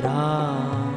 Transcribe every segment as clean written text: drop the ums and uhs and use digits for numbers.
राम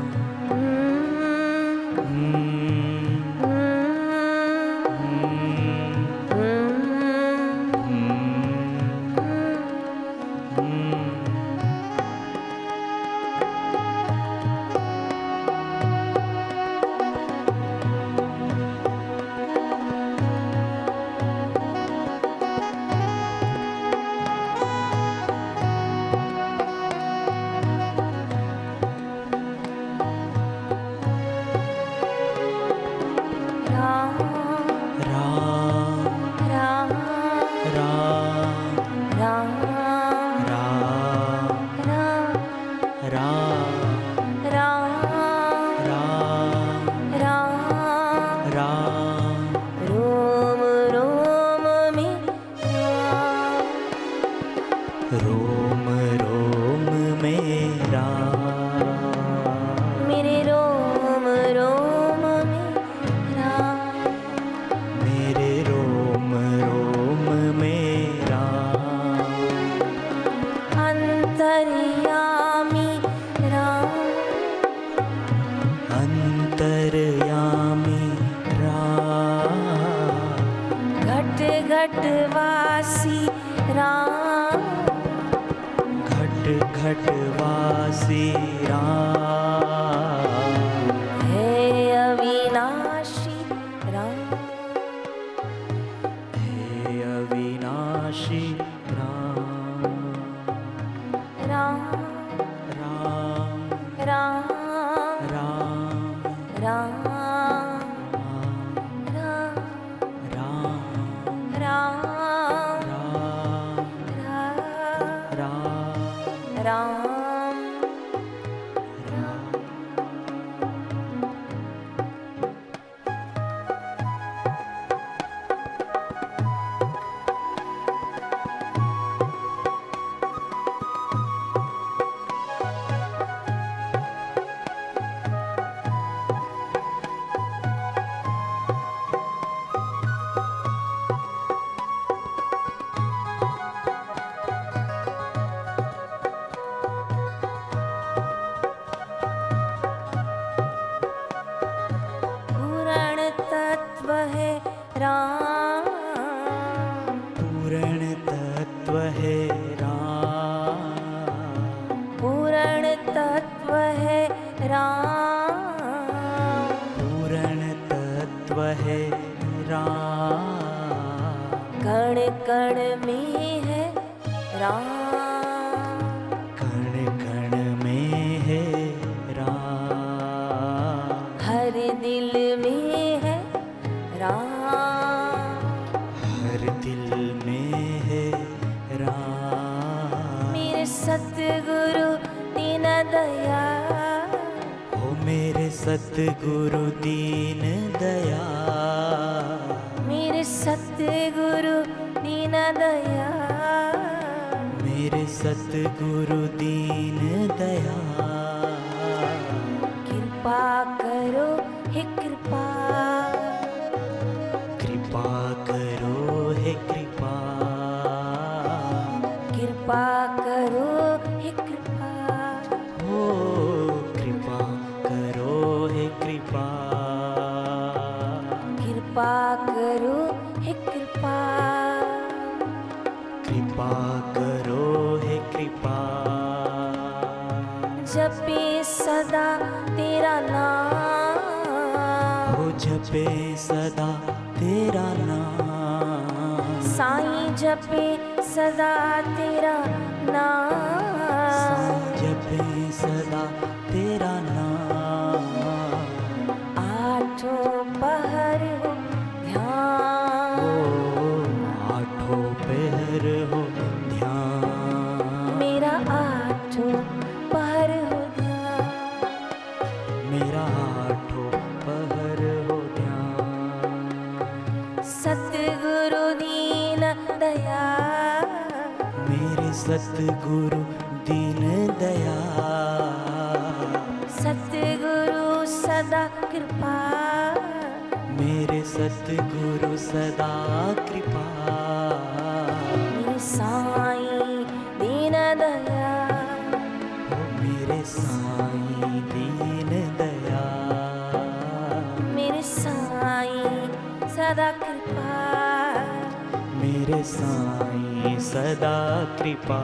रोम रोम में राम, मेरे रोम रोम में राम, मेरे रोम रोम में राम, अंतर्यामी राम, अंतर्यामी राम, घट घट वासी राम, घट घट वासी राम, हे अविनाशी राम, हे अविनाशी राम, राम राम राम राम राम राम राम राम राम राम राम पूर्ण तत्व है राम, पूर्ण तत्व है राम, पूर्ण तत्व है राम, पूर्ण तत्व है राम, कण कण में है राम, कण कण में है राम, हर दिल में है राम, हर दिल में है राम, मेरे सतगुरु दीन दयाल, ओ मेरे सतगुरु दीन दयाल, मेरे सतगुरु दीन दयाल, मेरे सतगुरु दीन दयाल, कृपा करो हे कृपा, कृपा करो हे कृपा, कृपा करो हे कृपा, हो कृपा करो हे कृपा, कृपा करो हे कृपा, कृपा करो हे कृपा, जपे सदा तेरा नाम, हो जपे सदा तेरा नाम, साईं जपे सदा तेरा नाम, साईं जपे सदा तेरा नाम, आठों पहर हो ध्यान, ओ आठों पहर हो ध्यान, मेरा आठों पहर हो ध्यान, मेरा आठों पहर हो ध्यान, सतगुरु दीन दयाल, मेरे सतगुरु दीन दयाल, सतगुरु सदा कृपा, मेरे सतगुरु सदा कृपा, मेरे साईं दीन दयाल, ओ मेरे साईं साईं सदा कृपा।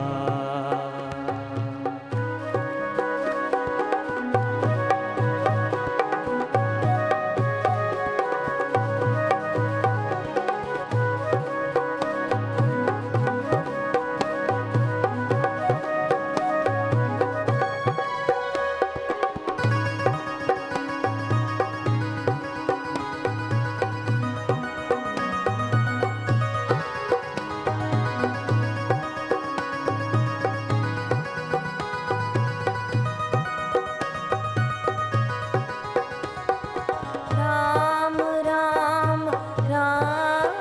राम राम राम,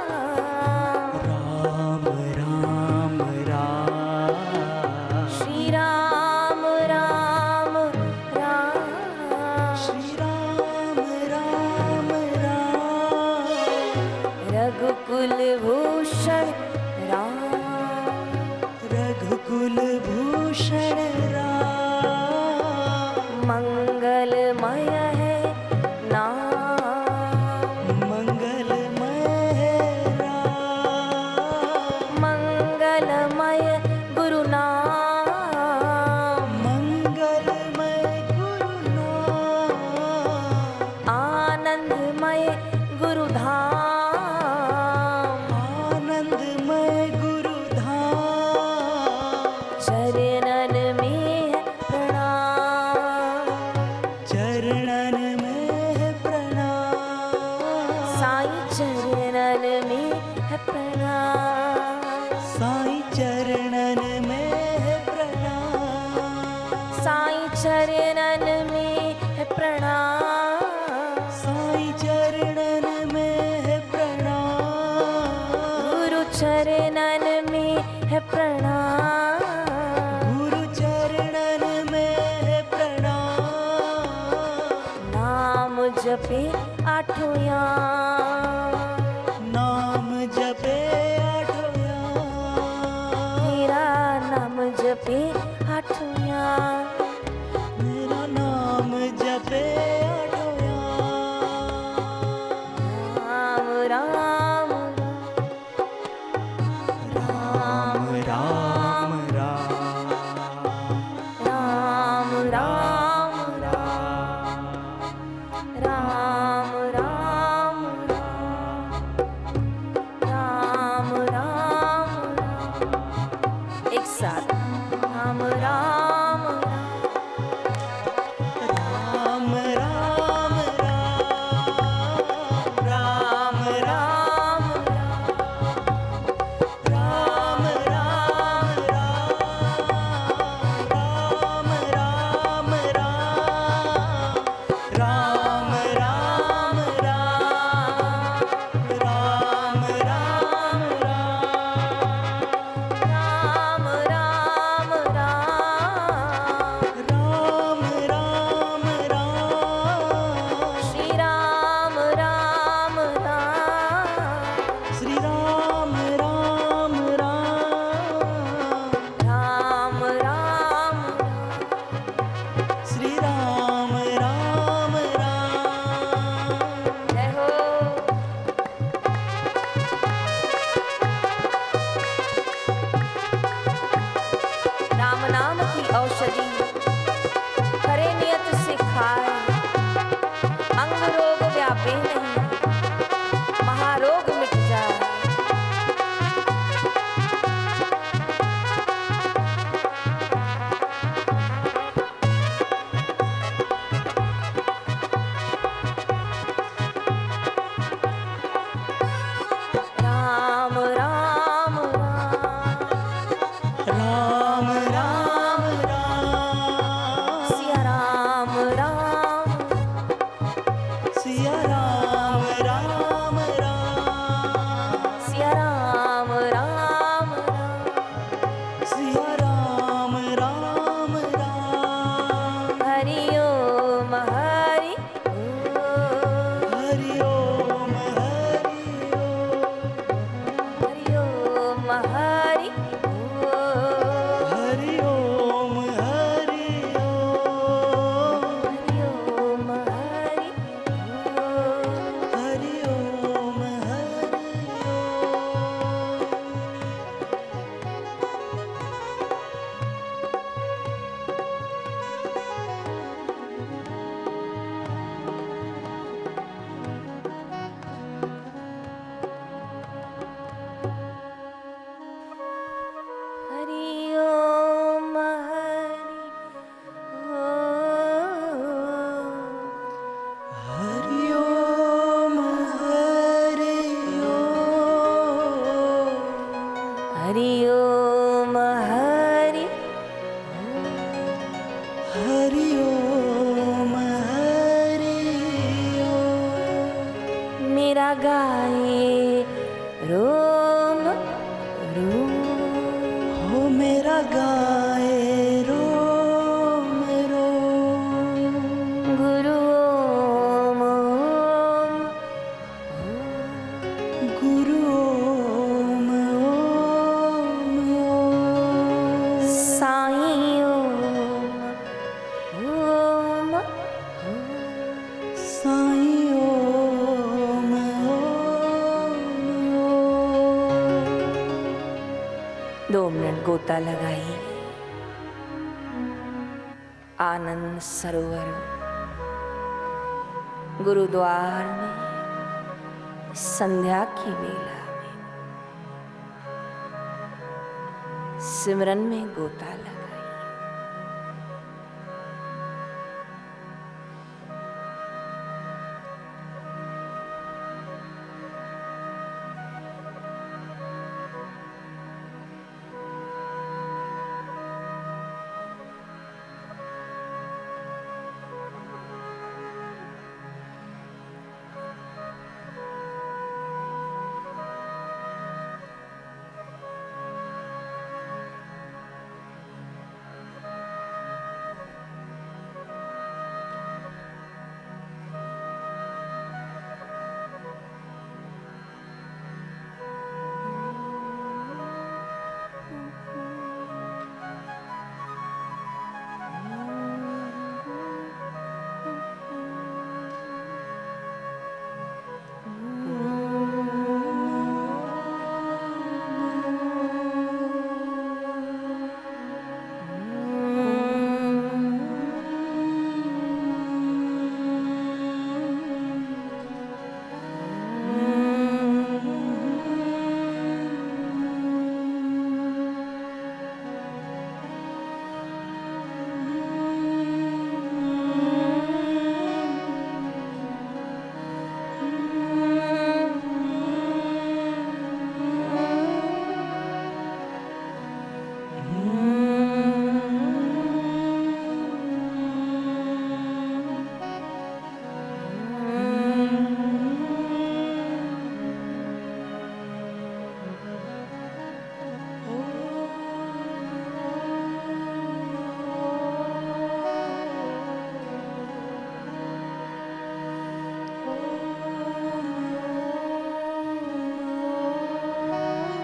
राम राम राम, श्री राम राम राम, श्री राम राम राम, रघुकुल भूषण राम, रघुकुल भूषण राम, मंगलमय है नाम, मंगलमय राम, मंगलमय गुरु नाम, मंगलमय गुरु नाम, आनंदमय गुरु धाम, आनंदमय गुरु धाम, चरणन में है प्रणाम, चरणन में है प्रणाम, साईं चरणन में है प्रणाम, साईं चरणन में है प्रणाम, साईं चरणन में है प्रणाम, साईं चरणन में है प्रणाम, गुरु चरणन में है प्रणाम, गुरु चरणन में है प्रणाम, नाम जपे आठों याम, नाम जपे आठों याम, तेरा नाम जपे आठों याम, मेरा नाम जपे आठों याम, राम राम राम राम राम, राम राम राम, राम राम राम, राम राम राम, एक साथ राम राम राम राम राम, राम राम राम राम राम, राम राम राम, राम राम राम, राम राम राम, राम राम राम, राम राम राम, श्री राम राम राम, श्री राम राम राम, राम राम श्री राम राम राम, जय हो। राम नाम की औषधि करे नियत से खाए, अंग रोग व्यापे नहीं, महारोग मिट जाए। राम राम राम, राम राम राम, सिया राम राम गाए रोम रोम। हो मेरा गाए रोम रोम। गुरु ओम ओम गुरु ओम ओम ओम। साईं ओम ओम साईं ओम ओम ओम। 2 मिनट गोता लगाइए। आनंद सरोवर गुरुद्वार में संध्या की वेला में सिमरन में गोता लगाइए।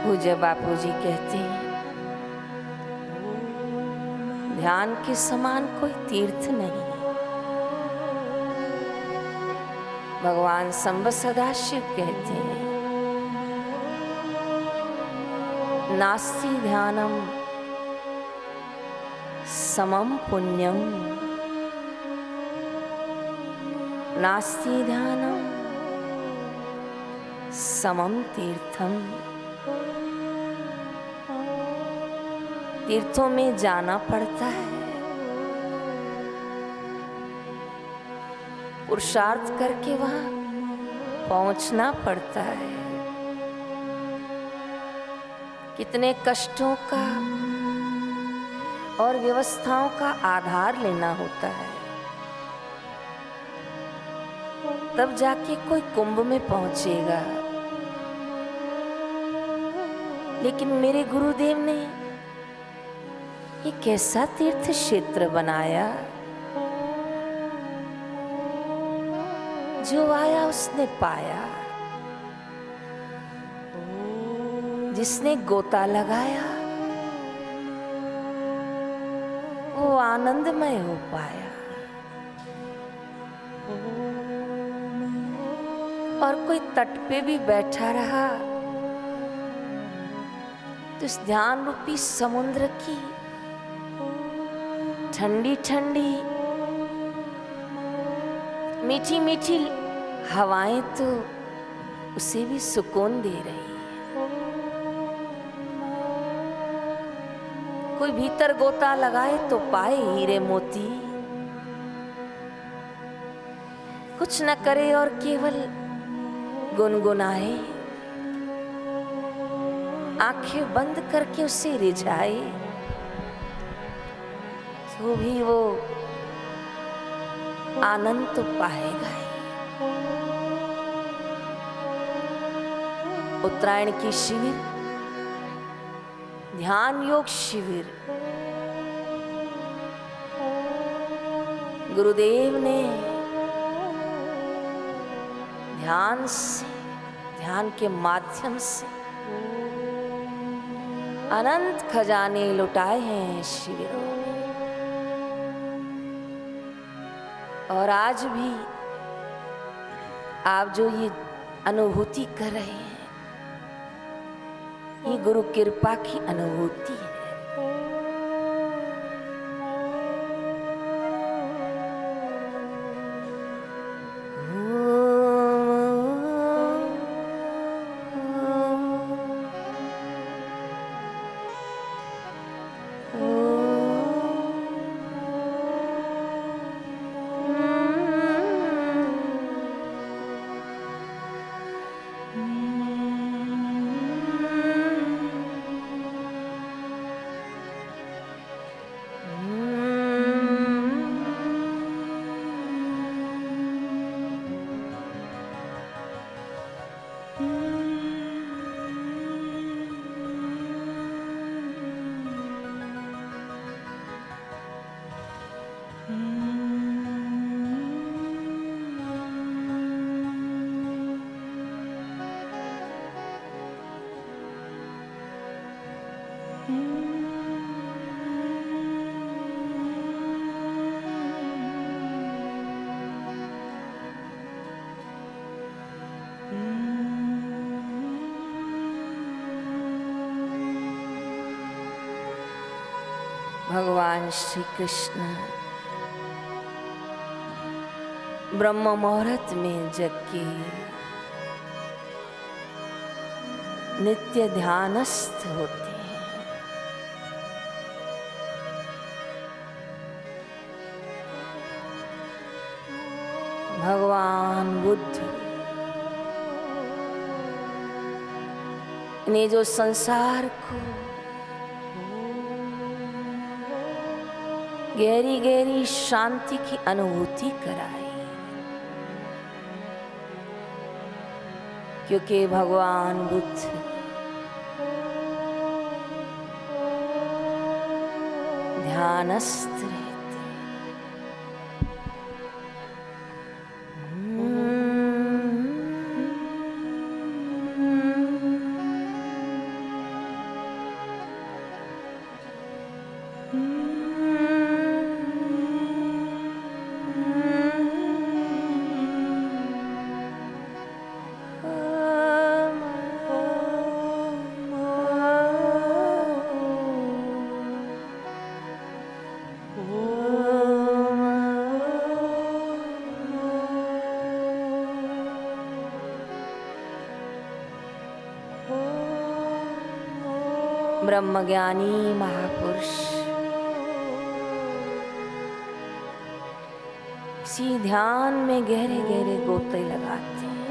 पूज्य बापू जी कहते हैं, ध्यान के समान कोई तीर्थ नहीं। भगवान संब सदाशिव कहते हैं, नास्ति ध्यानम समम पुण्यम, नास्ति ध्यानम समम तीर्थम। तीर्थों में जाना पड़ता है, पुरुषार्थ करके वहां पहुंचना पड़ता है। कितने कष्टों का और व्यवस्थाओं का आधार लेना होता है, तब जाके कोई कुंभ में पहुंचेगा। लेकिन मेरे गुरुदेव ने एक ऐसा तीर्थ क्षेत्र बनाया, जो आया उसने पाया, जिसने गोता लगाया वो आनंदमय हो पाया। और कोई तट पे भी बैठा रहा तो इस ध्यान रूपी समुद्र की ठंडी ठंडी मीठी मीठी हवाएं तो उसे भी सुकून दे रही है। कोई भीतर गोता लगाए तो पाए हीरे मोती, कुछ न करे और केवल गुनगुनाए, आंखें बंद करके उसे रिझाए, तो भी वो आनंद तो पाएगा ही। उत्तरायण की शिविर, ध्यान योग शिविर गुरुदेव ने ध्यान के माध्यम से अनंत खजाने लुटाए हैं शिविरों में। और आज भी आप जो ये अनुभूति कर रहे हैं, ये गुरु कृपा की अनुभूति है। भगवान श्री कृष्ण ब्रह्म मुहूर्त में जग के नित्य ध्यानस्थ होते हैं। भगवान बुद्ध ने जो संसार को गहरी गहरी शांति की अनुभूति कराई, क्योंकि भगवान बुद्ध ध्यानस्थ रहते। ब्रह्मज्ञानी महापुरुष इसी ध्यान में गहरे गहरे गोते लगाते हैं।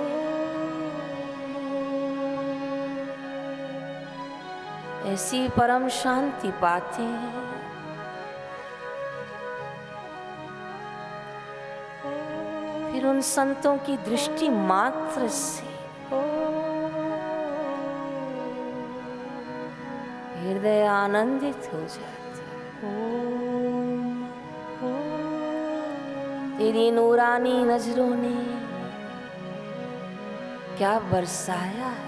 ऐसी परम शांति पाते हैं। फिर उन संतों की दृष्टि मात्र से हृदय आनंदित हो जाता। तेरी नूरानी नजरों ने क्या बरसाया है।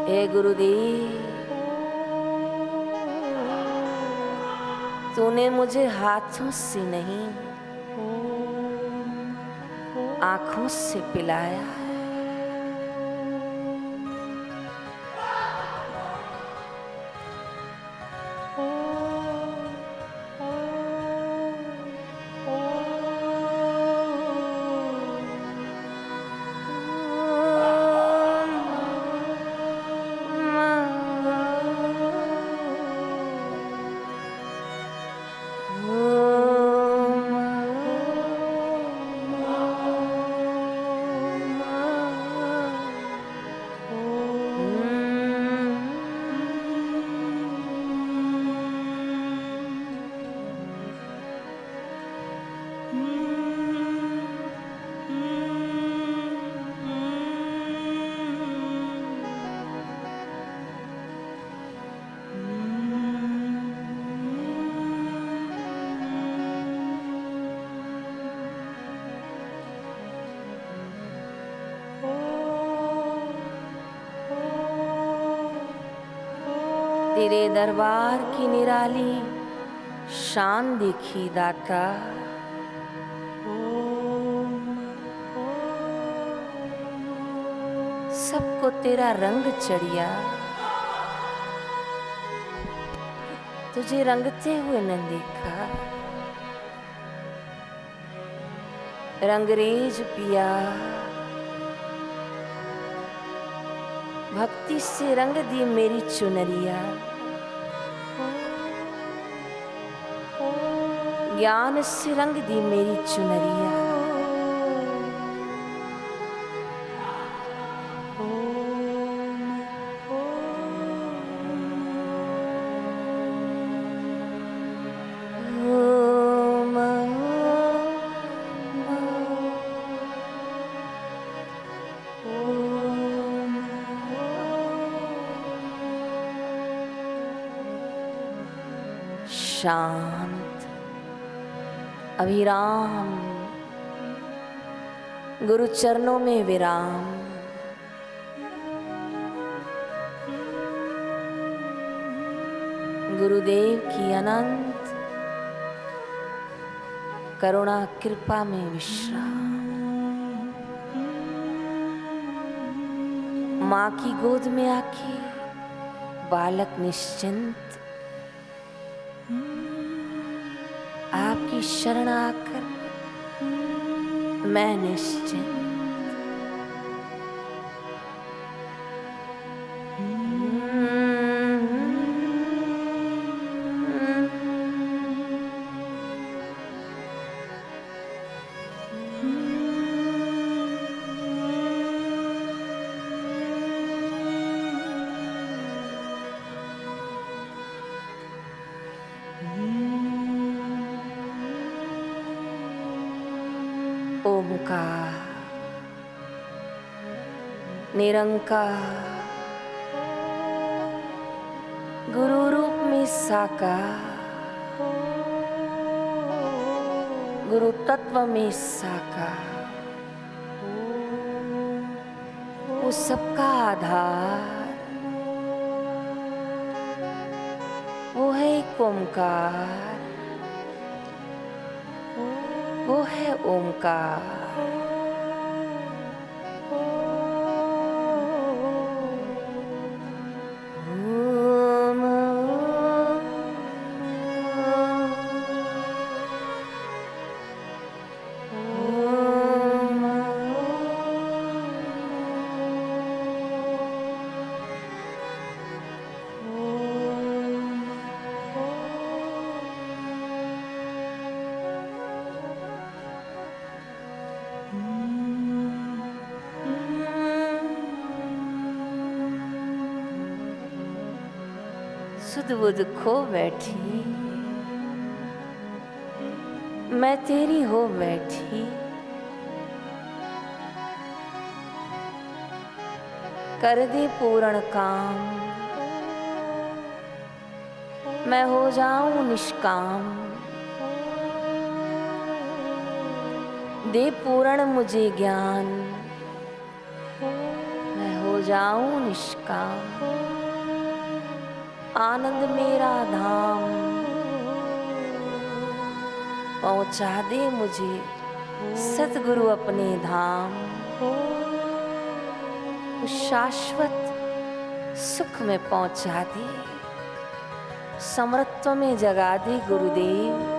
हे गुरुदेव, तूने मुझे हाथों से नहीं आंखों से पिलाया है। तेरे दरबार की निराली शान देखी दाता। सबको तेरा रंग चढ़िया, तुझे रंगते हुए न देखा। रंगरेज पिया भक्ति से रंग दी मेरी चुनरिया। ज्ञान से रंग दी मेरी चुनरिया। शांत अभिराम गुरु चरणों में विराम। गुरुदेव की अनंत करुणा कृपा में विश्राम। माँ की गोद में आके बालक निश्चिंत, आपकी शरण आकर मैं निश्चिंत। ओमकार निरंकार गुरु रूप में साकार, गुरु तत्व में साकार। वो सबका आधार, वो है एक ओमकार, वो है ओमकार। सुध बुध खो बैठी मैं तेरी हो बैठी। कर दे पूर्ण काम, मैं हो जाऊं निष्काम। दे पूर्ण मुझे ज्ञान, मैं हो जाऊं निष्काम। आनंद मेरा धाम, पहुंचा दे मुझे सतगुरु अपने धाम। उस शाश्वत सुख में पहुंचा दे, समृत्व में जगा दे गुरुदेव।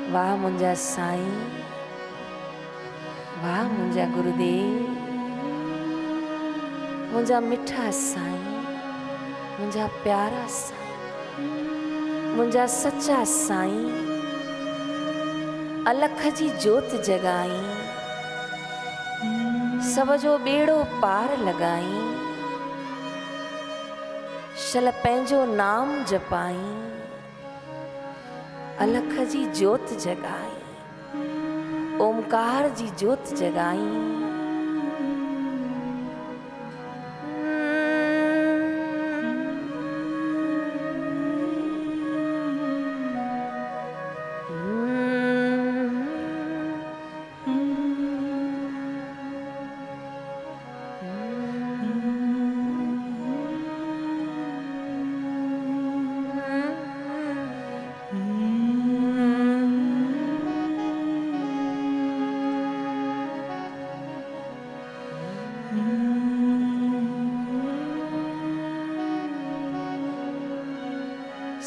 वाह मुंजा साईं, वाह मुंजा गुरुदेव। मुंजा मिठा साईं, मुंजा प्यारा साईं, मुंजा सच्चा साईं, अलख जी जोत जगाई, सब जो बेड़ो पार लगाई, शल पंहिंजो नाम जपाई, अलख जी जोत जगाई, ओमकार जी जोत जगाई।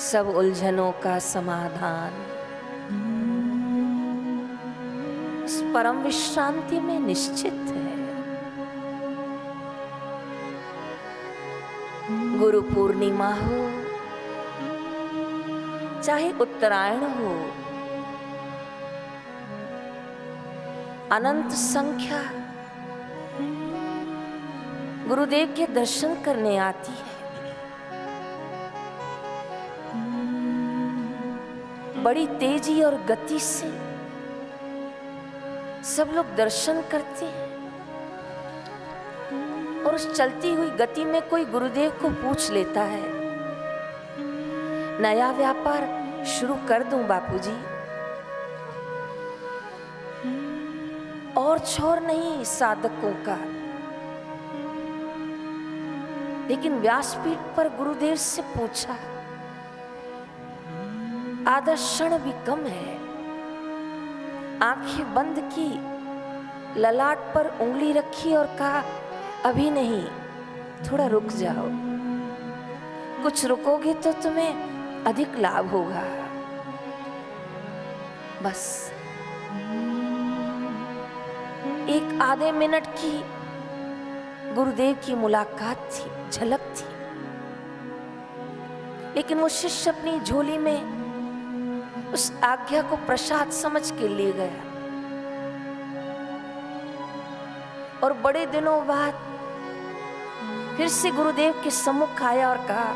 सब उलझनों का समाधान उस परम विश्रांति में निश्चित है। गुरु पूर्णिमा हो चाहे उत्तरायण हो, अनंत संख्या गुरुदेव के दर्शन करने आती है। बड़ी तेजी और गति से सब लोग दर्शन करते हैं और उस चलती हुई गति में कोई गुरुदेव को पूछ लेता है, नया व्यापार शुरू कर दूं बापूजी? और छोर नहीं साधकों का। लेकिन व्यासपीठ पर गुरुदेव से पूछा, आधा क्षण भी कम है। आंखें बंद की, ललाट पर उंगली रखी और कहा, अभी नहीं, थोड़ा रुक जाओ। कुछ रुकोगे तो तुम्हें अधिक लाभ होगा। बस एक आधे मिनट की गुरुदेव की मुलाकात थी, झलक थी। लेकिन वो शिष्य अपनी झोली में उस आज्ञा को प्रसाद समझ के ले गया और बड़े दिनों बाद फिर से गुरुदेव के सम्मुख आया और कहा,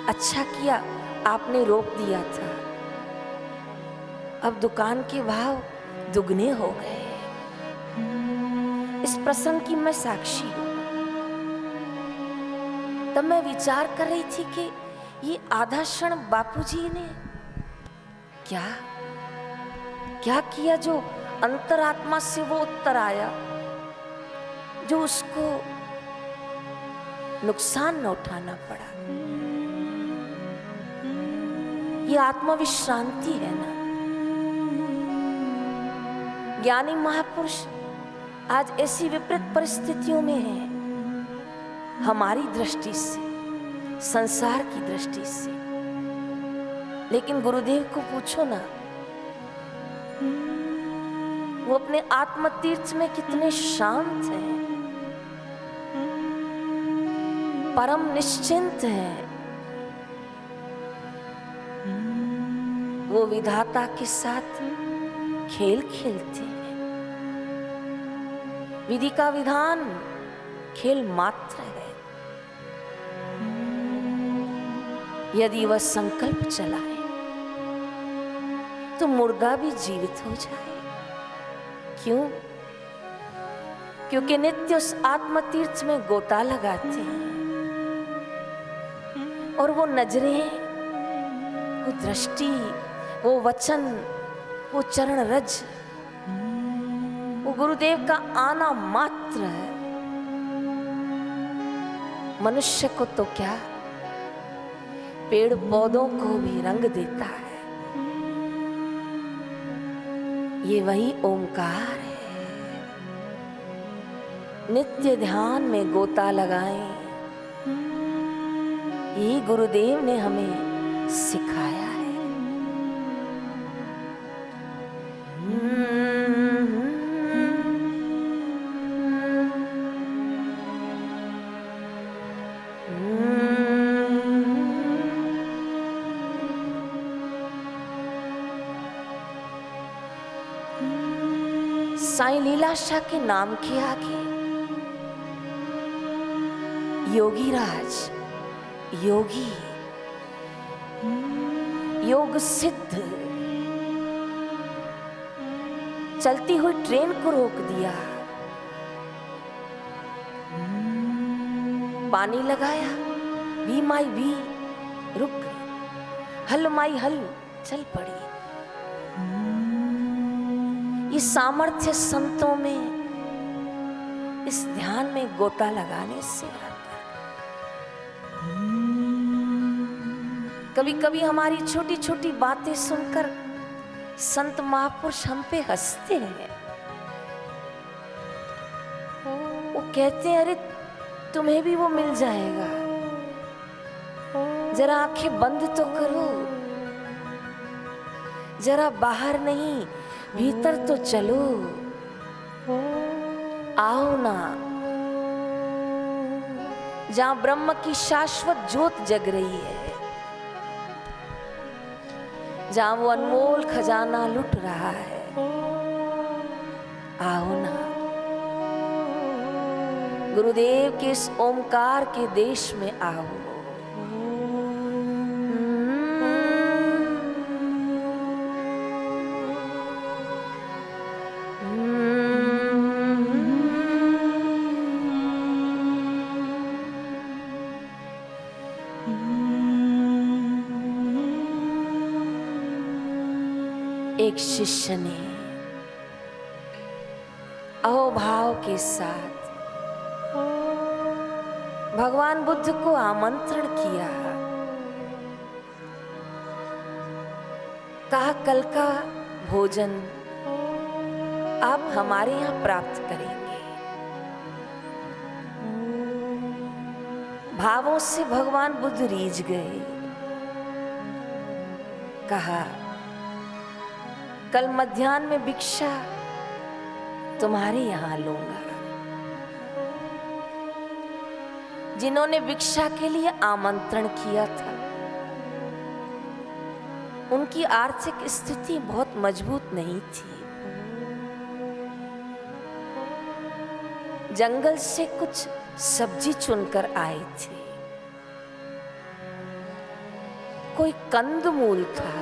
अच्छा किया आपने रोक दिया था, अब दुकान के भाव दुगने हो गए। इस प्रसंग की मैं साक्षी हूं। तब मैं विचार कर रही थी कि ये आधा क्षण बापूजी ने क्या किया जो अंतरात्मा से वो उत्तर आया, जो उसको नुकसान न उठाना पड़ा। ये आत्मविश्रांति है ना। ज्ञानी महापुरुष आज ऐसी विपरीत परिस्थितियों में हैं, हमारी दृष्टि से, संसार की दृष्टि से। लेकिन गुरुदेव को पूछो ना, वो अपने आत्म तीर्थ में कितने शांत हैं, परम निश्चिंत हैं। वो विधाता के साथ खेल खेलते हैं। विधि का विधान खेल मात्र है। यदि वह संकल्प चलाए तो मुर्दा भी जीवित हो जाए। क्यों? क्योंकि नित्य उस आत्म तीर्थ में गोता लगाते हैं और वो नजरें, वो दृष्टि, वो वचन, वो चरण रज, वो गुरुदेव का आना मात्र है। मनुष्य को तो क्या, पेड़ पौधों को भी रंग देता है। ये वही ओमकार है। नित्य ध्यान में गोता लगाएं, ये गुरुदेव ने हमें सिखाया है। साईं लीलाशाह के नाम के आगे योगी राज, योगी, योग सिद्ध चलती हुई ट्रेन को रोक दिया, पानी लगाया, वी माई वी रुक गई, हल माई हल चल पड़ी। ये सामर्थ्य संतों में, इस ध्यान में गोता लगाने से आता है। कभी कभी हमारी छोटी छोटी बातें सुनकर संत महापुरुष हम पे हंसते हैं। वो कहते हैं, अरे तुम्हें भी वो मिल जाएगा, जरा आंखें बंद तो करो, जरा बाहर नहीं भीतर तो चलो, आओ ना, जहां ब्रह्म की शाश्वत ज्योत जग रही है, जहां वो अनमोल खजाना लुट रहा है, आओ ना, गुरुदेव के इस ओमकार के देश में आओ। एक शिष्य ने अहोभाव के साथ भगवान बुद्ध को आमंत्रण किया, कहा कल का भोजन आप हमारे यहाँ प्राप्त करेंगे। भावों से भगवान बुद्ध रीझ गए, कहा कल मध्याह्न में भिक्षा तुम्हारे यहां लूंगा। जिन्होंने भिक्षा के लिए आमंत्रण किया था, उनकी आर्थिक स्थिति बहुत मजबूत नहीं थी। जंगल से कुछ सब्जी चुनकर आए थे, कोई कंदमूल था,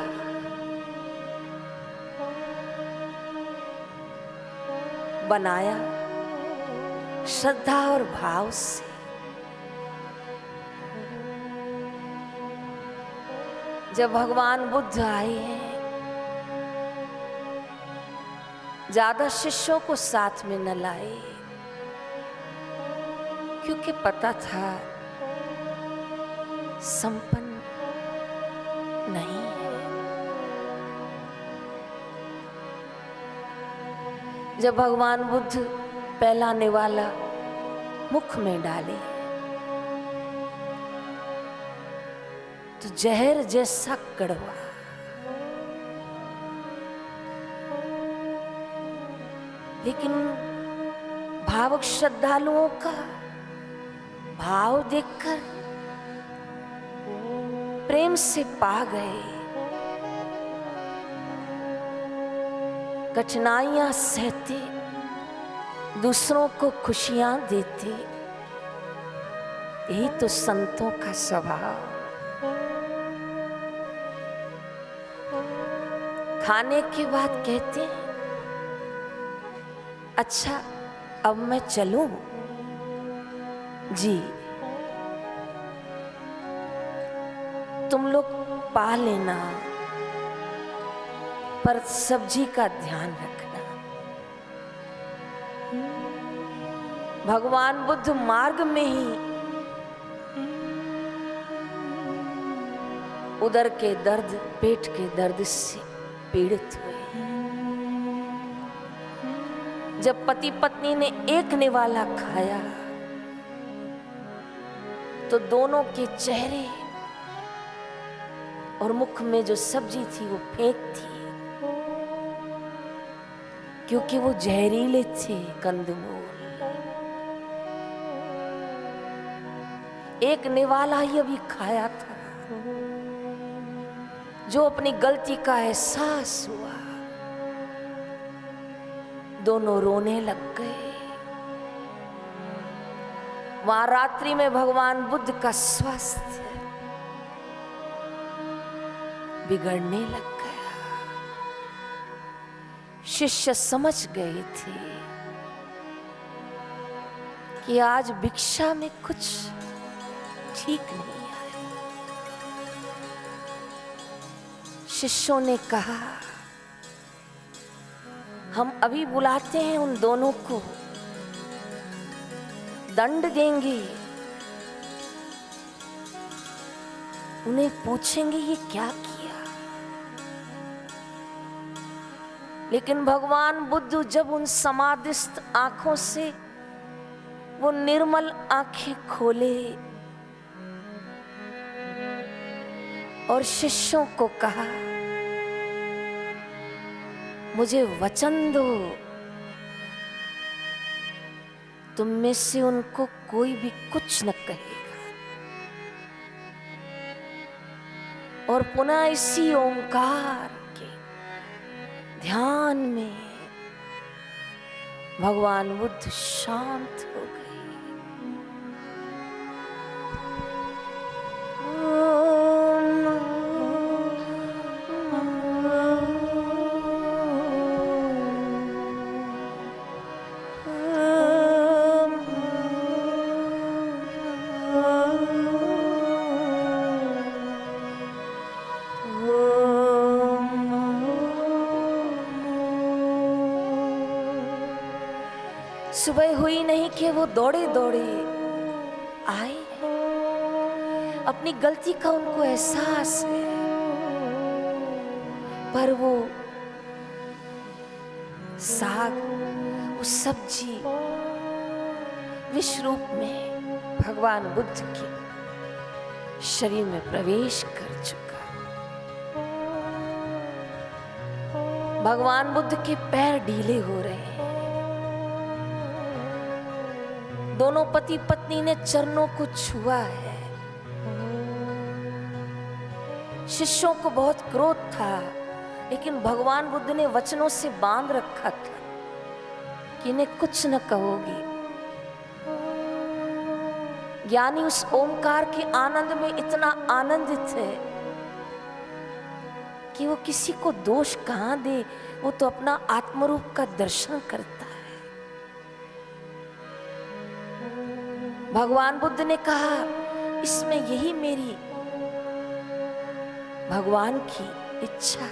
बनाया श्रद्धा और भाव से। जब भगवान बुद्ध आए हैं, ज्यादा शिष्यों को साथ में न लाए, क्योंकि पता था संपन्न नहीं है। जब भगवान बुद्ध पहला निवाला मुख में डाले तो जहर जैसा कड़वा, लेकिन भावुक श्रद्धालुओं का भाव देखकर प्रेम से पा गए। कठिनाइयां सहते, दूसरों को खुशियां देते, यही तो संतों का स्वभाव। खाने के बाद कहते हैं, अच्छा अब मैं चलूं? जी, तुम लोग पा लेना, पर सब्जी का ध्यान रखना। भगवान बुद्ध मार्ग में ही उदर के दर्द, पेट के दर्द से पीड़ित हुए। जब पति पत्नी ने एक निवाला खाया तो दोनों के चेहरे और मुख में जो सब्जी थी वो फेंक थी, क्योंकि वो जहरीले थे कंदमूल। एक निवाला ही अभी खाया था, जो अपनी गलती का एहसास हुआ, दोनों रोने लग गए। वहां रात्रि में भगवान बुद्ध का स्वास्थ्य बिगड़ने लग गया। शिष्य समझ गए थे कि आज भिक्षा में कुछ ठीक नहीं है। शिष्यों ने कहा, हम अभी बुलाते हैं उन दोनों को, दंड देंगे, उन्हें पूछेंगे ये क्या किया। लेकिन भगवान बुद्ध जब उन समाधिस्थ आंखों से वो निर्मल आंखें खोले और शिष्यों को कहा, मुझे वचन दो, तुम में से उनको कोई भी कुछ न कहेगा। और पुनः इसी ओंकार के ध्यान में भगवान बुद्ध शांत हो गए। सुबह हुई नहीं कि वो दौड़े दौड़े आए। अपनी गलती का उनको एहसास है, पर वो साग, वो सब्जी विष रूप में भगवान बुद्ध के शरीर में प्रवेश कर चुका। भगवान बुद्ध के पैर ढीले हो रहे हैं। दोनों पति पत्नी ने चरणों को छुआ है। शिष्यों को बहुत क्रोध था, लेकिन भगवान बुद्ध ने वचनों से बांध रखा था कि इन्हें कुछ न कहोगी। ज्ञानी उस ओंकार के आनंद में इतना आनंदित है कि वो किसी को दोष कहां दे, वो तो अपना आत्मरूप का दर्शन करता है। भगवान बुद्ध ने कहा, इसमें यही मेरी भगवान की इच्छा,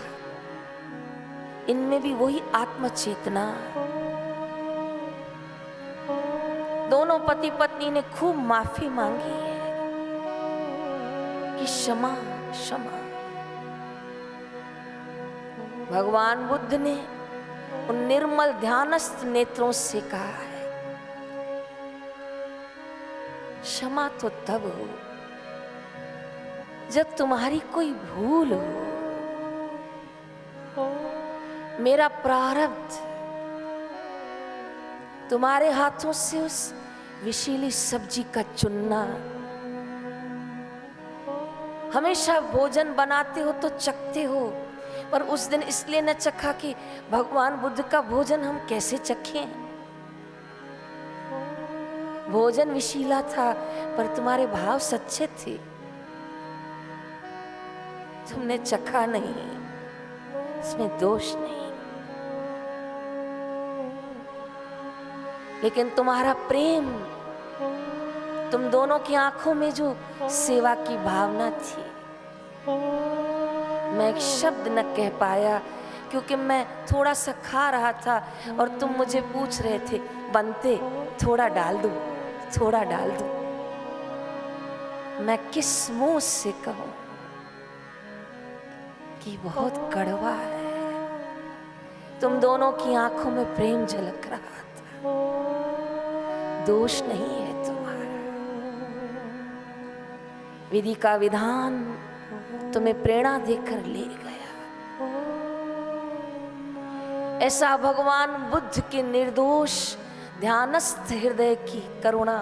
इनमें भी वही आत्म चेतना। दोनों पति पत्नी ने खूब माफी मांगी है कि क्षमा क्षमा। भगवान बुद्ध ने उन निर्मल ध्यानस्थ नेत्रों से कहा है, क्षमा तो तब हो जब तुम्हारी कोई भूल हो। मेरा प्रारब्ध तुम्हारे हाथों से उस विषैली सब्जी का चुनना। हमेशा भोजन बनाते हो तो चखते हो, पर उस दिन इसलिए न चखा कि भगवान बुद्ध का भोजन हम कैसे चखें। भोजन विशीला था, पर तुम्हारे भाव सच्चे थे, तुमने चखा नहीं, इसमें दोष नहीं। लेकिन तुम्हारा प्रेम, तुम दोनों की आंखों में जो सेवा की भावना थी, मैं एक शब्द न कह पाया क्योंकि मैं थोड़ा सा खा रहा था और तुम मुझे पूछ रहे थे, बनते थोड़ा डाल दूं, थोड़ा डाल दूं। मैं किस मुंह से कहूं कि बहुत कड़वा है। तुम दोनों की आंखों में प्रेम झलक रहा था, दोष नहीं है तुम्हारा। विधि का विधान तुम्हें प्रेरणा देकर ले गया। ऐसा भगवान बुद्ध के निर्दोष ध्यानस्थ हृदय की करुणा,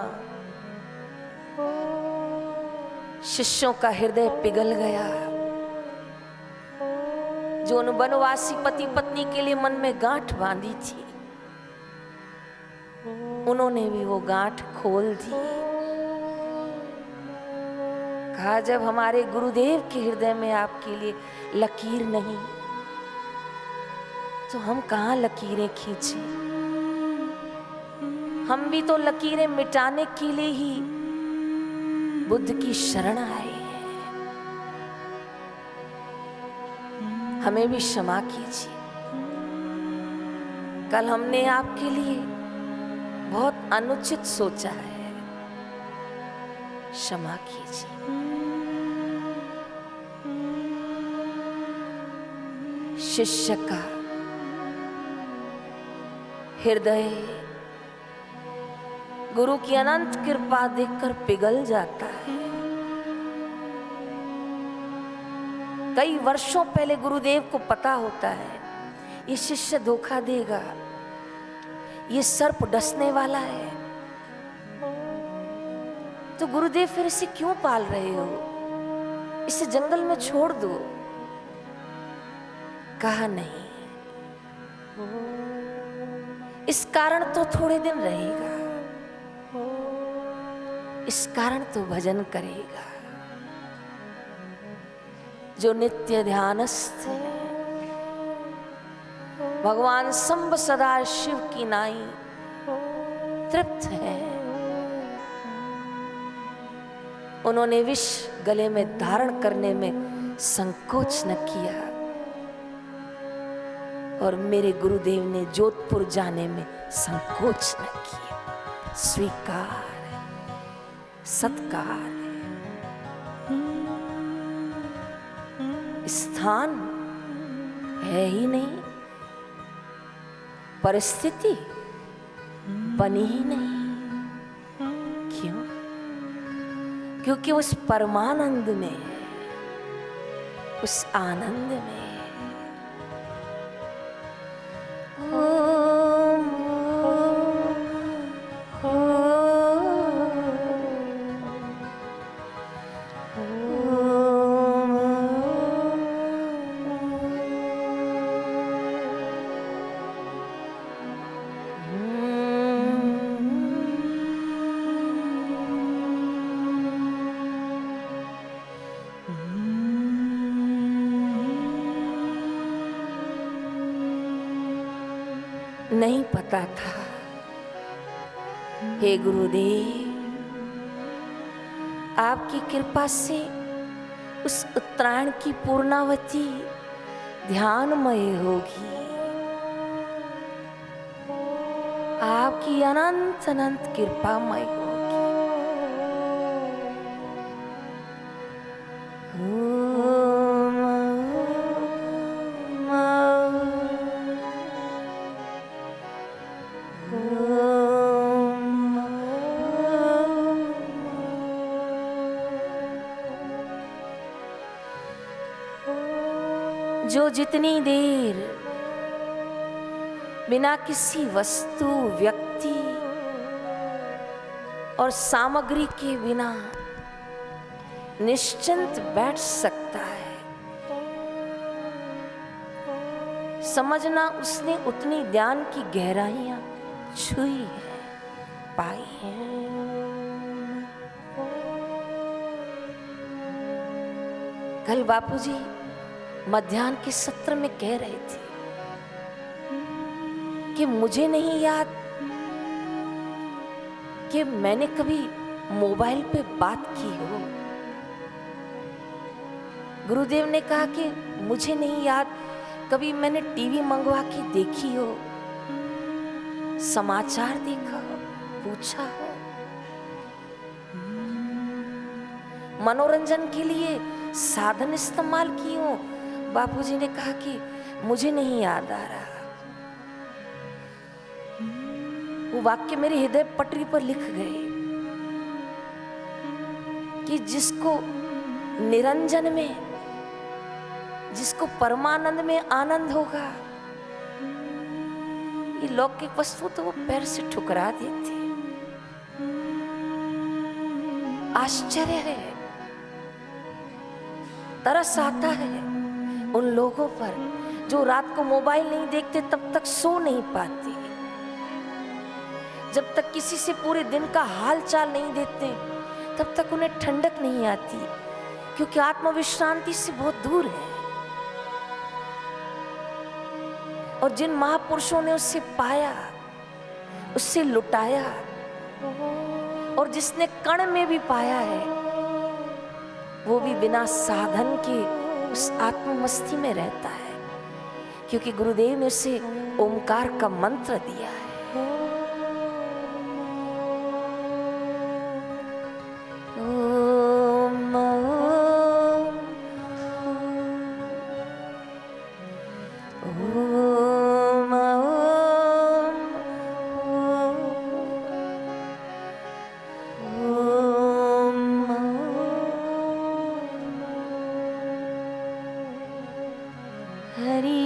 शिष्यों का हृदय पिघल गया। जो उन वनवासी पति पत्नी के लिए मन में गांठ बांधी थी, उन्होंने भी वो गांठ खोल दी। कहा जब हमारे गुरुदेव के हृदय में आपके लिए लकीर नहीं, तो हम कहाँ लकीरें खींचे। हम भी तो लकीरें मिटाने के लिए ही बुद्ध की शरण आए हैं। हमें भी क्षमा कीजिए। कल हमने आपके लिए बहुत अनुचित सोचा है, क्षमा कीजिए। शिष्य का हृदय गुरु की अनंत कृपा देखकर पिघल जाता है। कई वर्षों पहले गुरुदेव को पता होता है ये शिष्य धोखा देगा, ये सर्प डसने वाला है, तो गुरुदेव फिर इसे क्यों पाल रहे हो, इसे जंगल में छोड़ दो। कहा नहीं, इस कारण तो थोड़े दिन रहेगा, इस कारण तो भजन करेगा। जो नित्य ध्यानस्थ है, भगवान शंभ सदा शिव की नाई तृप्त है, उन्होंने विष गले में धारण करने में संकोच न किया, और मेरे गुरुदेव ने जोधपुर जाने में संकोच न किया। स्वीकार है, सत्कार है। स्थान है ही नहीं, परिस्थिति बनी ही नहीं। क्यों? क्योंकि उस परमानंद में है, उस आनंद में है। नहीं पता था, हे गुरुदेव, आपकी कृपा से उस उत्तरायण की पूर्णावती ध्यानमय होगी। आपकी अनंत अनंत कृपामय होगी। जो जितनी देर बिना किसी वस्तु, व्यक्ति और सामग्री के बिना निश्चिंत बैठ सकता है, समझना उसने उतनी ध्यान की गहराइयां छुई है, पाई है। कल बापूजी मध्याह्न के सत्र में कह रहे थे कि मुझे नहीं याद कि मैंने कभी मोबाइल पे बात की हो। गुरुदेव ने कहा कि मुझे नहीं याद कभी मैंने टीवी मंगवा के देखी हो, समाचार देखा हो, पूछा हो। मनोरंजन के लिए साधन इस्तेमाल किए हो। बापूजी ने कहा कि मुझे नहीं याद आ रहा। वो वाक्य मेरे हृदय पटरी पर लिख गए कि जिसको निरंजन में, जिसको परमानंद में आनंद होगा, ये लौकिक वस्तु तो वो पैर से ठुकरा देती। आश्चर्य है, तरस आता है उन लोगों पर जो रात को मोबाइल नहीं देखते तब तक सो नहीं पाते, जब तक किसी से पूरे दिन का हाल चाल नहीं देते तब तक उन्हें ठंडक नहीं आती, क्योंकि आत्मविश्रांति से बहुत दूर है। और जिन महापुरुषों ने उससे पाया, उससे लुटाया, और जिसने कण में भी पाया है, वो भी बिना साधन के उस आत्ममस्ती में रहता है, क्योंकि गुरुदेव ने उसे ओमकार का मंत्र दिया है। ओम ओम ओम हरि